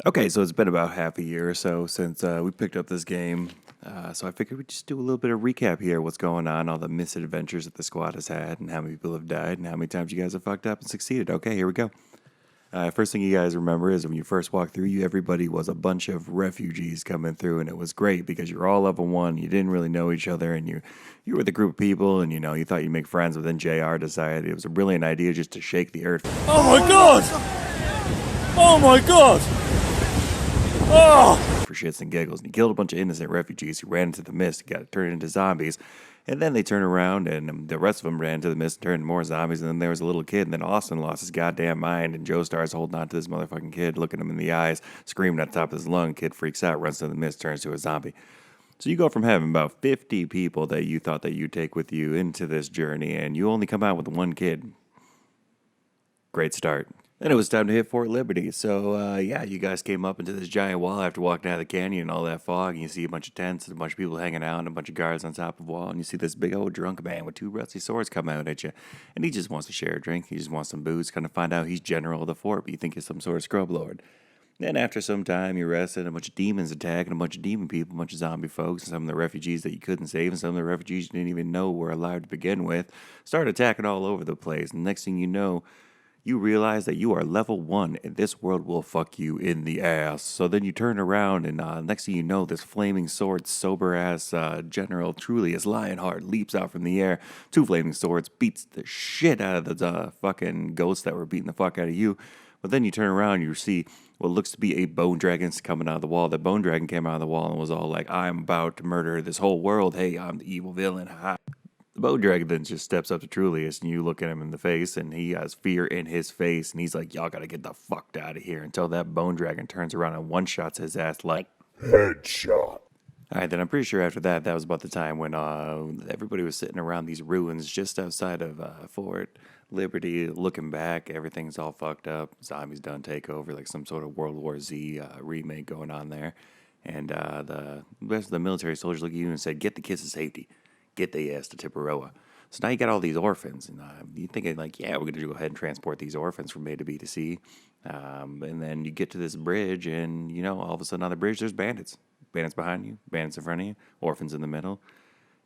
Okay, so it's been about half a year or so since we picked up this game. So I figured we'd just do a little bit of recap here, what's going on, all the misadventures that the squad has had, and how many people have died, and how many times you guys have fucked up and succeeded. Okay, here we go. First thing you guys remember is when you first walked through, everybody was a bunch of refugees coming through, and it was great because you're all level one. You didn't really know each other, and you were with a group of people, and you thought you'd make friends. But then Jr. decided it was a brilliant idea just to shake the earth. Oh my god! Oh my god! Oh! For shits and giggles, and he killed a bunch of innocent refugees who ran into the mist and got turned into zombies. And then they turned around, and the rest of them ran into the mist and turned into more zombies. And then there was a little kid, and then Austin lost his goddamn mind, and Joe starts holding on to this motherfucking kid, looking him in the eyes, screaming at the top of his lung. Kid freaks out, runs to the mist, turns to a zombie. So you go from having about 50 people that you thought that you'd take with you into this journey, and you only come out with one kid. Great start. Then it was time to hit Fort Liberty. So, you guys came up into this giant wall after walking out of the canyon and all that fog, and you see a bunch of tents and a bunch of people hanging out and a bunch of guards on top of the wall, and you see this big old drunk man with two rusty swords come out at you, and he just wants to share a drink. He just wants some booze, kind of find out he's general of the fort, but you think he's some sort of scrub lord. Then after some time, you rested, a bunch of demons attack, and a bunch of demon people, a bunch of zombie folks, and some of the refugees that you couldn't save, and some of the refugees you didn't even know were alive to begin with, started attacking all over the place, and next thing you know, you realize that you are level 1 and this world will fuck you in the ass. So then you turn around and next thing you know, this flaming sword, sober ass General Trulius Lionheart leaps out from the air. Two flaming swords, beats the shit out of the fucking ghosts that were beating the fuck out of you. But then you turn around and you see what looks to be a bone dragon coming out of the wall. That bone dragon came out of the wall and was all like, I'm about to murder this whole world. Hey, I'm the evil villain. Ha. The bone dragon then just steps up to Trulius, and you look at him in the face, and he has fear in his face, and he's like, y'all gotta get the fuck out of here, until that bone dragon turns around and one-shots his ass like Headshot. Alright, then I'm pretty sure after that, that was about the time when everybody was sitting around these ruins just outside of Fort Liberty, looking back. Everything's all fucked up. Zombies done take over, like some sort of World War Z remake going on there. And the rest of the military soldiers look at you and said, get the kids to safety. Get their ass to Tipperoa. So now you got all these orphans, and you're thinking like, yeah, we're gonna go ahead and transport these orphans from A to B to C, and then you get to this bridge, and all of a sudden on the bridge there's bandits, bandits behind you, bandits in front of you, orphans in the middle,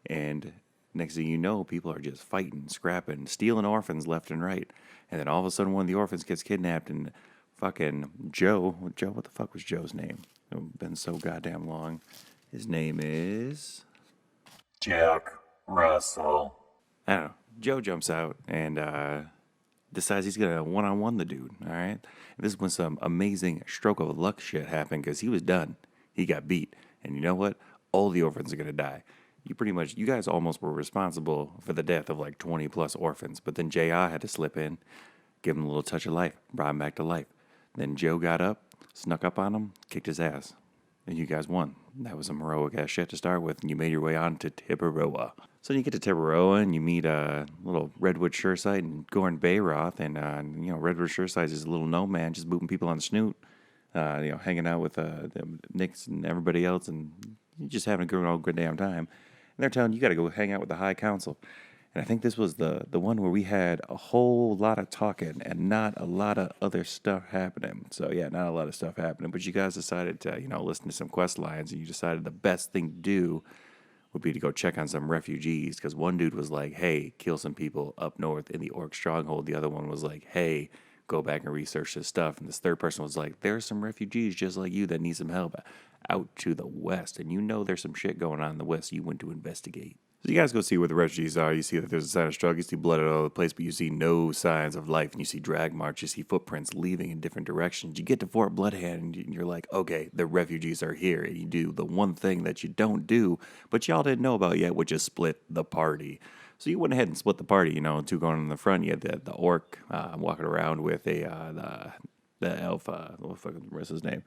and next thing you know, people are just fighting, scrapping, stealing orphans left and right, and then all of a sudden one of the orphans gets kidnapped, and fucking Joe, what the fuck was Joe's name? It's been so goddamn long. His name is. Jack Russell. I don't know. Joe jumps out and decides he's going to one-on-one the dude, all right? And this is when some amazing stroke of luck shit happened because he was done. He got beat. And you know what? All the orphans are going to die. You guys almost were responsible for the death of like 20 plus orphans. But then J.I. had to slip in, give him a little touch of life, brought him back to life. Then Joe got up, snuck up on him, kicked his ass. And you guys won. That was some heroic ass shit to start with, and you made your way on to Tipperoa. So you get to Tipperoa, and you meet a little Redwood Sureside and Gorn Bayroth, and Redwood Sureside is a little gnome man just booping people on the snoot, hanging out with the Nicks and everybody else, and just having a good damn time. And they're telling you got to go hang out with the High Council. And I think this was the one where we had a whole lot of talking and not a lot of other stuff happening. So, yeah, not a lot of stuff happening. But you guys decided to, listen to some quest lines, and you decided the best thing to do would be to go check on some refugees. Because one dude was like, hey, kill some people up north in the Orc stronghold. The other one was like, hey, go back and research this stuff. And this third person was like, there's some refugees just like you that need some help out to the west. And there's some shit going on in the west you went to investigate. So you guys go see where the refugees are. You see that there's a sign of struggle. You see blood all over the place, but you see no signs of life. And you see drag marks. You see footprints leaving in different directions. You get to Fort Bloodhand, and you're like, okay, the refugees are here. And you do the one thing that you don't do, but y'all didn't know about yet, which is split the party. So you went ahead and split the party. Two going in the front. You had the orc walking around with the elf. What the fuck was his name?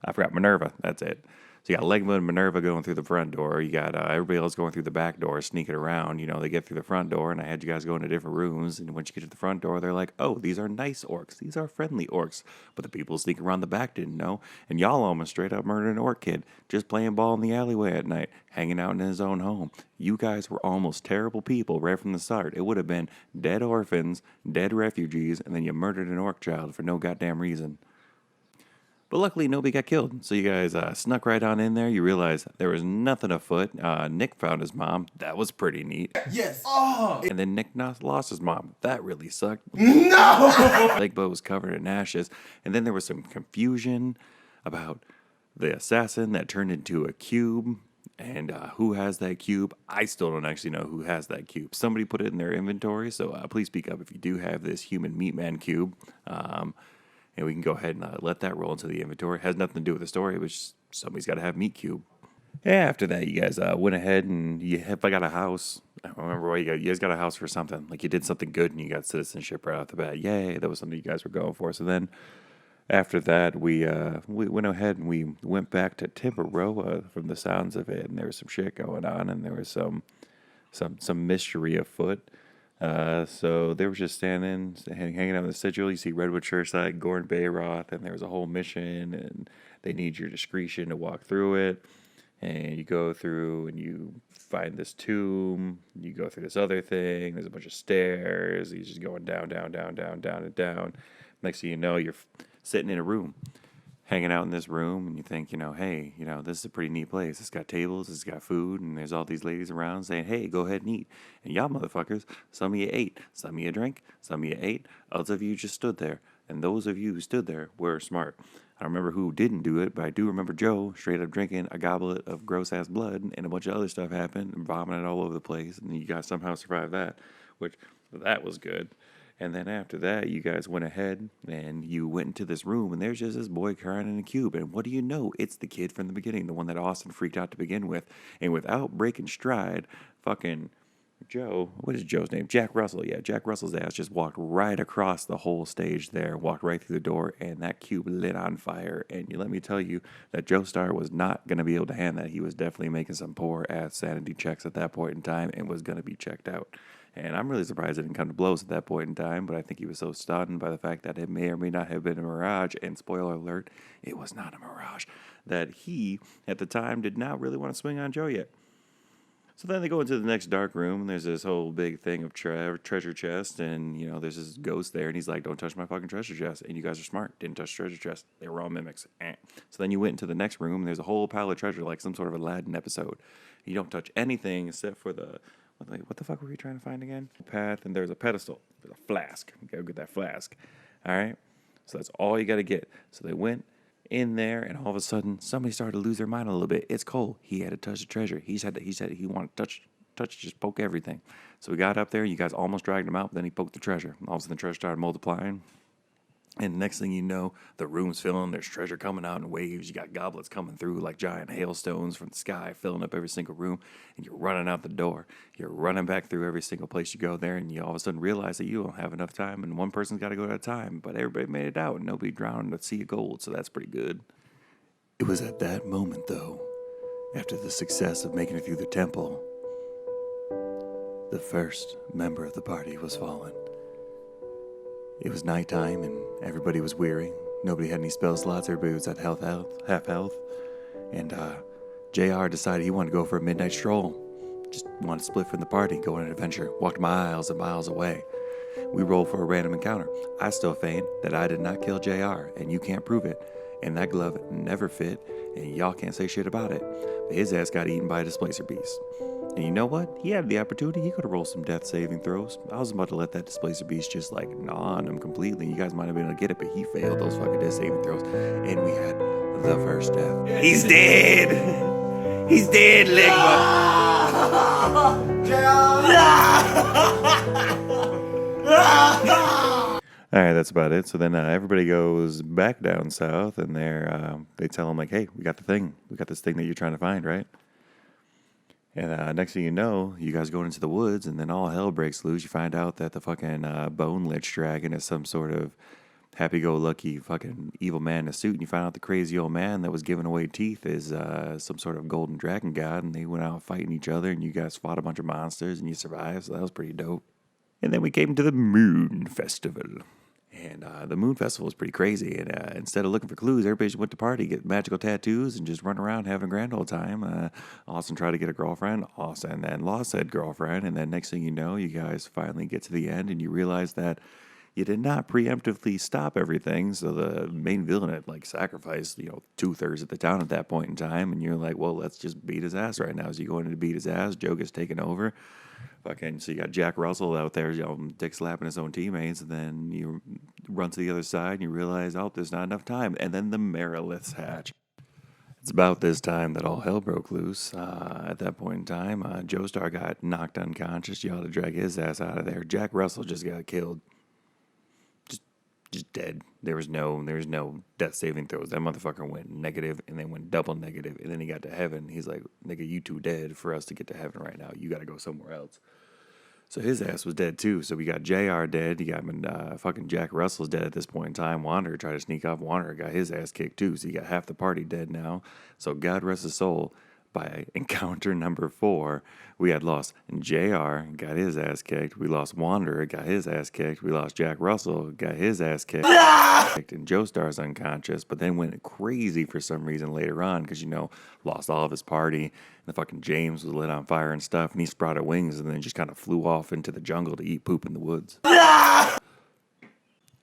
I forgot. Minerva. That's it. So you got Legma and Minerva going through the front door. You got everybody else going through the back door, sneaking around. They get through the front door, and I had you guys go into different rooms. And once you get to the front door, they're like, oh, these are nice orcs. These are friendly orcs. But the people sneaking around the back didn't know. And y'all almost straight up murdered an orc kid just playing ball in the alleyway at night, hanging out in his own home. You guys were almost terrible people right from the start. It would have been dead orphans, dead refugees, and then you murdered an orc child for no goddamn reason. But luckily, nobody got killed. So you guys snuck right on in there. You realize there was nothing afoot. Nick found his mom. That was pretty neat. Yes. Oh. And then Nick lost his mom. That really sucked. No. Big Bo was covered in ashes. And then there was some confusion about the assassin that turned into a cube. And who has that cube? I still don't actually know who has that cube. Somebody put it in their inventory. So please speak up if you do have this human meat man cube. And we can go ahead and let that roll into the inventory. It has nothing to do with the story. It was just somebody's got to have meat cube. After that, you guys went ahead and I got a house. I don't remember why you guys got a house for something. Like you did something good and you got citizenship right off the bat. Yay, that was something you guys were going for. So then after that, we went ahead and we went back to Timber from the sounds of it. And there was some shit going on and there was some mystery afoot. So they were just standing, hanging out in the sigil. You see Redwood Churchside, Gorn Bayroth, and there was a whole mission, and they need your discretion to walk through it. And you go through, and you find this tomb. You go through this other thing. There's a bunch of stairs. You're just going down, down, down, down, down, and down. Next thing you know, you're sitting in a room, hanging out in this room, and you think, hey, this is a pretty neat place. It's got tables, it's got food, and there's all these ladies around saying, hey, go ahead and eat. And y'all motherfuckers, some of you ate, some of you drank, some of you ate, others of you just stood there. And those of you who stood there were smart. I don't remember who didn't do it, but I do remember Joe straight up drinking a goblet of gross-ass blood, and a bunch of other stuff happened, and vomiting all over the place, and you guys somehow survived that, which, that was good. And then after that, you guys went ahead and you went into this room, and there's just this boy crying in a cube. And what do you know? It's the kid from the beginning, the one that Austin freaked out to begin with. And without breaking stride, fucking Joe, what is Joe's name? Jack Russell. Yeah, Jack Russell's ass just walked right across the whole stage there, walked right through the door, and that cube lit on fire. And let me tell you that Joe Starr was not going to be able to hand that. He was definitely making some poor ass sanity checks at that point in time and was going to be checked out. And I'm really surprised it didn't come to blows at that point in time, but I think he was so stunned by the fact that it may or may not have been a mirage, and spoiler alert, it was not a mirage, that he, at the time, did not really want to swing on Joe yet. So then they go into the next dark room, and there's this whole big thing of treasure chest, and, there's this ghost there, and he's like, don't touch my fucking treasure chest. And you guys are smart. Didn't touch treasure chest. They were all mimics. So then you went into the next room, and there's a whole pile of treasure, like some sort of Aladdin episode. You don't touch anything except for the... What the fuck were you trying to find again? Path, and there's a pedestal. There's a flask. You gotta get that flask. All right? So that's all you gotta get. So they went in there, and all of a sudden, somebody started to lose their mind a little bit. It's Cole. He had to touch the treasure. He said he wanted to touch, just poke everything. So we got up there. You guys almost dragged him out, but then he poked the treasure. All of a sudden, the treasure started multiplying. And next thing you know, the room's filling. There's treasure coming out in waves. You got goblets coming through like giant hailstones from the sky, filling up every single room. And you're running out the door. You're running back through every single place you go there. And you all of a sudden realize that you don't have enough time. And one person's got to go at a time. But everybody made it out. And nobody drowned in a sea of gold. So that's pretty good. It was at that moment, though, after the success of making it through the temple, the first member of the party was fallen. It was nighttime, and everybody was weary. Nobody had any spell slots. Everybody was at half health. And JR decided he wanted to go for a midnight stroll. Just wanted to split from the party, go on an adventure. Walked miles and miles away. We rolled for a random encounter. I still feign that I did not kill JR, and you can't prove it. And that glove never fit, and y'all can't say shit about it. But his ass got eaten by a displacer beast. And you know what? He had the opportunity. He could have rolled some death saving throws. I was about to let that displacer beast just gnaw on him completely. You guys might have been able to get it, but he failed those fucking death saving throws. And we had the first death. He's dead! He's dead, Ligma! All right, that's about it. So then everybody goes back down south, and they tell him, hey, we got the thing. We got this thing that you're trying to find, right? And next thing you know, you guys go into the woods, and then all hell breaks loose. You find out that the fucking Bone Lich Dragon is some sort of happy-go-lucky fucking evil man in a suit. And you find out the crazy old man that was giving away teeth is some sort of golden dragon god. And they went out fighting each other, and you guys fought a bunch of monsters, and you survived. So that was pretty dope. And then we came to the Moon Festival. And the Moon Festival was pretty crazy. And instead of looking for clues, everybody just went to party, get magical tattoos, and just run around having a grand old time. Austin tried to get a girlfriend. And then Law said girlfriend. And then next thing you know, you guys finally get to the end, and you realize that You did not preemptively stop everything, so the main villain had like sacrificed, 2/3 of the town at that point in time, and you're like, well, let's just beat his ass right now. As you go in to beat his ass, Joe gets taken over. Fucking, so you got Jack Russell out there, dick slapping his own teammates, and then you run to the other side and you realize, oh, there's not enough time, and then the Meriliths hatch. It's about this time that all hell broke loose. At that point in time, Joestar got knocked unconscious. You ought to drag his ass out of there. Jack Russell just got killed. Just dead. There was no death saving throws. That motherfucker went negative and then went double negative, and then he got to heaven. He's like, nigga, you two dead for us to get to heaven right now. You got to go somewhere else. So his ass was dead too. So we got JR dead. You got fucking Jack Russell's dead at this point in time. Wanderer tried to sneak off. Wanderer got his ass kicked too. So you got half the party dead now. So God rest his soul. By encounter number 4, we had lost JR, got his ass kicked. We lost Wanderer, got his ass kicked. We lost Jack Russell, got his ass kicked. And Joestar's unconscious, but then went crazy for some reason later on because, lost all of his party. And the fucking James was lit on fire and stuff, and he sprouted wings and then just kind of flew off into the jungle to eat poop in the woods.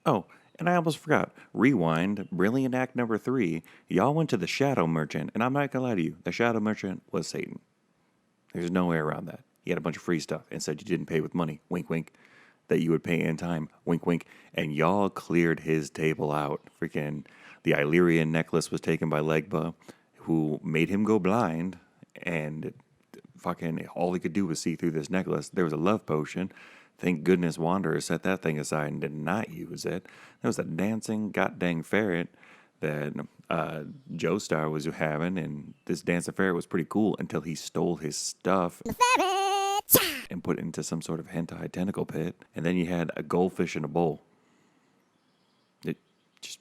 Oh, and I almost forgot. Rewind, Brilliant Act number 3. Y'all went to the Shadow Merchant, and I'm not gonna lie to you, the Shadow Merchant was Satan. There's no way around that. He had a bunch of free stuff and said you didn't pay with money, wink wink, that you would pay in time, wink wink, and y'all cleared his table out. Freaking the Illyrian necklace was taken by Legba, who made him go blind, and fucking all he could do was see through this necklace. There was a love potion. Thank goodness Wanderer set that thing aside and did not use it. There was a dancing goddamn ferret that Joestar was having, and this dancing ferret was pretty cool until he stole his stuff and put it into some sort of hentai tentacle pit. And then you had a goldfish in a bowl. Just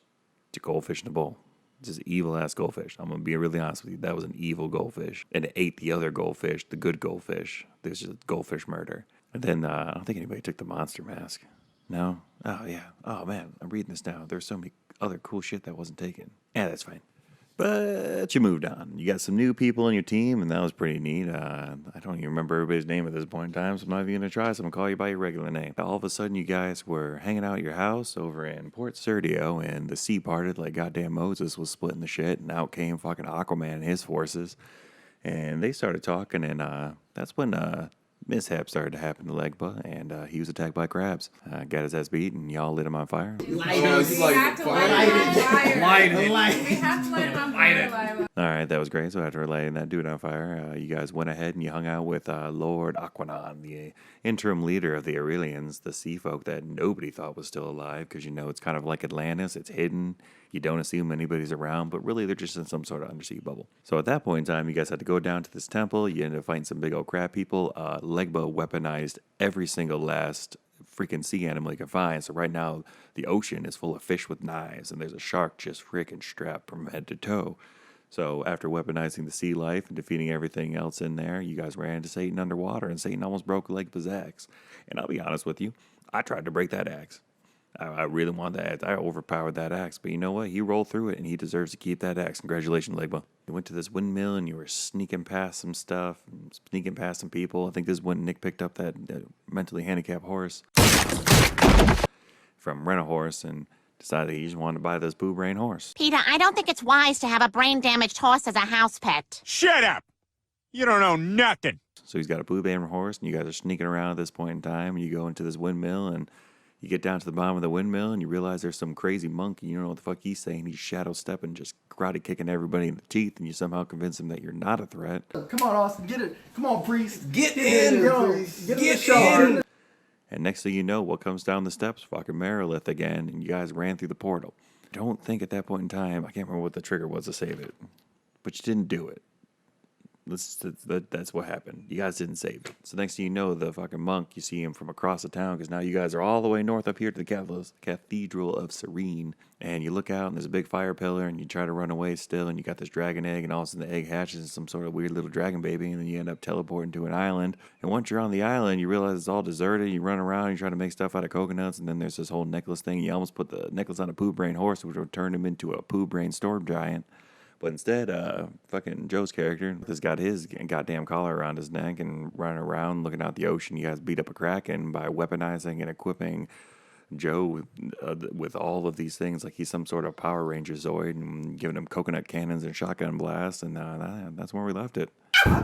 a goldfish in a bowl. Just evil ass goldfish. I'm gonna be really honest with you. That was an evil goldfish, and it ate the other goldfish, the good goldfish. There's just goldfish murder. And then I don't think anybody took the monster mask. No? Oh, yeah. Oh, man. I'm reading this now. There's so many other cool shit that wasn't taken. Yeah, that's fine. But you moved on. You got some new people on your team, and that was pretty neat. I don't even remember everybody's name at this point in time, so I'm not even going to try. So I'm going to call you by your regular name. All of a sudden, you guys were hanging out at your house over in Port Serdio, and the sea parted like goddamn Moses was splitting the shit, and out came fucking Aquaman and his forces. And they started talking, and that's when mishap started to happen to Legba, and he was attacked by crabs. Got his ass beat, and y'all lit him on fire. Light it. All right, that was great. So after lighting that dude on fire, you guys went ahead and you hung out with Lord Aquanon, the interim leader of the Aurelians, the sea folk that nobody thought was still alive, because it's kind of like Atlantis. It's hidden. You don't assume anybody's around, but really they're just in some sort of undersea bubble. So at that point in time, you guys had to go down to this temple. You ended up fighting some big old crab people. Legba weaponized every single last freaking sea animal you can find. So right now, the ocean is full of fish with knives, and there's a shark just freaking strapped from head to toe. So after weaponizing the sea life and defeating everything else in there, you guys ran into Satan underwater, and Satan almost broke Legba's axe. And I'll be honest with you, I tried to break that axe. I really wanted that axe. I overpowered that axe. But you know what? He rolled through it, and he deserves to keep that axe. Congratulations, Legba. You went to this windmill, and you were sneaking past some stuff, sneaking past some people. I think this is when Nick picked up that mentally handicapped horse from Rent-A-Horse and decided he just wanted to buy this poo brain horse. Peter, I don't think it's wise to have a brain-damaged horse as a house pet. Shut up! You don't know nothing. So he's got a poo brain horse, and you guys are sneaking around at this point in time, and you go into this windmill, and you get down to the bottom of the windmill, and you realize there's some crazy monkey. You don't know what the fuck he's saying. He's shadow stepping, just karate kicking everybody in the teeth, and you somehow convince him that you're not a threat. Come on, Austin, get it. Come on, priest. Get in, priest. Get in. And next thing you know, what comes down the steps? Fucking Merilith again, and you guys ran through the portal. Don't think at that point in time, I can't remember what the trigger was to save it, but you didn't do it. That's what happened. You guys didn't save it. So next thing you know, the fucking monk, you see him from across the town, because now you guys are all the way north up here to the Cathedral of Serene. And you look out, and there's a big fire pillar, and you try to run away still, and you got this dragon egg, and all of a sudden the egg hatches into some sort of weird little dragon baby, and then you end up teleporting to an island. And once you're on the island, you realize it's all deserted. You run around, you try to make stuff out of coconuts, and then there's this whole necklace thing. You almost put the necklace on a poo brain horse, which would turn him into a poo brain storm giant. But instead, fucking Joe's character has got his goddamn collar around his neck and running around looking out the ocean. You guys beat up a kraken by weaponizing and equipping Joe with all of these things, like he's some sort of Power Ranger Zoid, and giving him coconut cannons and shotgun blasts, and that's where we left it.